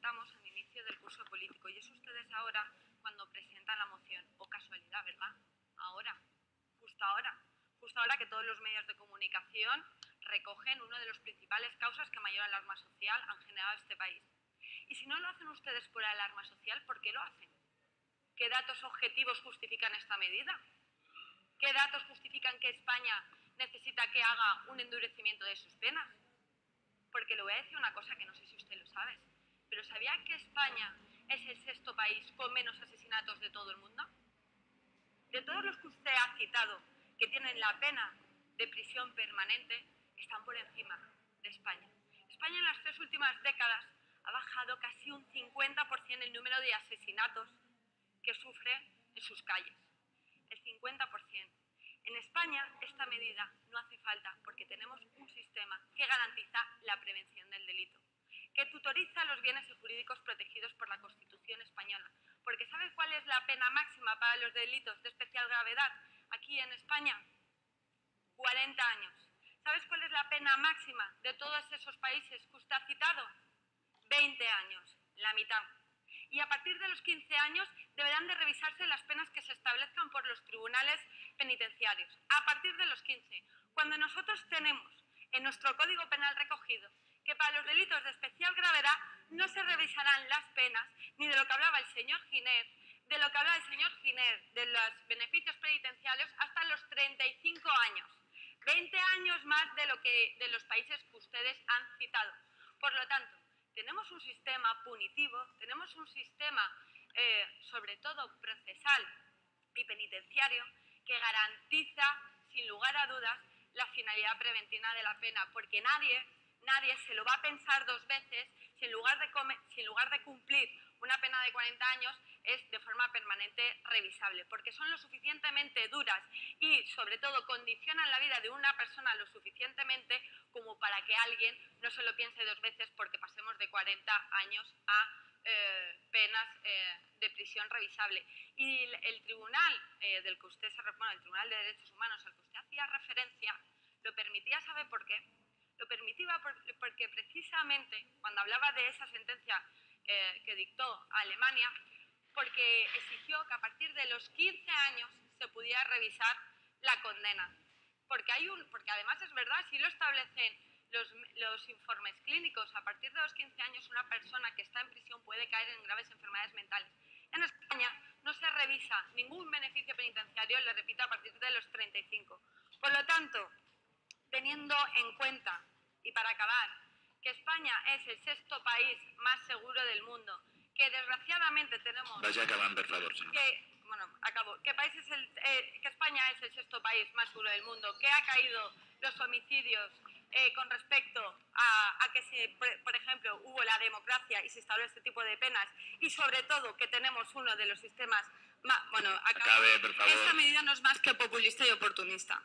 comentamos al inicio del curso político, y es ustedes ahora cuando presentan la moción. O casualidad, ¿verdad? Ahora, justo ahora que todos los medios de comunicación recogen una de las principales causas que mayor alarma social han generado este país. Y si no lo hacen ustedes por alarma social, ¿por qué lo hacen? ¿Qué datos objetivos justifican esta medida? ¿Qué datos justifican que España necesita que haga un endurecimiento de sus penas? Porque le voy a decir una cosa que no sé si usted lo sabe, pero ¿sabía que España es el sexto país con menos asesinatos de todo el mundo? De todos los que usted ha citado que tienen la pena de prisión permanente, están por encima de España. España en las 3 últimas décadas ha bajado casi un 50% el número de asesinatos que sufre en sus calles. El 50%. En España esta medida no hace falta porque tenemos un sistema que garantiza la prevención del delito, que tutoriza los bienes y jurídicos protegidos por la Constitución española. Porque ¿sabe cuál es la pena máxima para los delitos de especial gravedad aquí en España? 40 años. ¿Sabes cuál es la pena máxima de todos esos países que usted ha citado? 20 años, la mitad. Y a partir de los 15 años deberán de revisarse las penas que se establezcan por los tribunales penitenciarios. A partir de los 15. Cuando nosotros tenemos en nuestro Código Penal recogido que para los delitos de especial gravedad no se revisarán las penas, ni de lo que hablaba el señor Giner, de los beneficios penitenciarios hasta los 35 años. 20 años más de los países que ustedes han citado. Por lo tanto, tenemos un sistema punitivo, tenemos un sistema, sobre todo procesal y penitenciario, que garantiza, sin lugar a dudas, la finalidad preventiva de la pena, porque nadie se lo va a pensar 2 veces si en lugar de cumplir una pena de 40 años es de forma permanente revisable, porque son lo suficientemente duras y, sobre todo, condicionan la vida de una persona lo suficientemente como para que alguien no se lo piense 2 veces porque pasemos de 40 años a penas de prisión revisable. Y el tribunal del que usted se refiere, el Tribunal de Derechos Humanos al que usted hacía referencia, lo permitía, ¿sabe por qué? Lo permitía porque precisamente cuando hablaba de esa sentencia que dictó Alemania, porque exigió que a partir de los 15 años se pudiera revisar la condena. Porque además es verdad, si lo establecen los informes clínicos, a partir de los 15 años una persona que está en prisión puede caer en graves enfermedades mentales. En España no se revisa ningún beneficio penitenciario, le repito, a partir de los 35. Por lo tanto, teniendo en cuenta, y para acabar, que España es el sexto país más seguro del mundo, que desgraciadamente tenemos... Vaya acabando, por favor, señor. Que España es el sexto país más seguro del mundo, que ha caído los homicidios con respecto a que, por ejemplo, hubo la democracia y se instauró este tipo de penas, y sobre todo que tenemos uno de los sistemas más... Acabe, por favor. Esta medida no es más que populista y oportunista.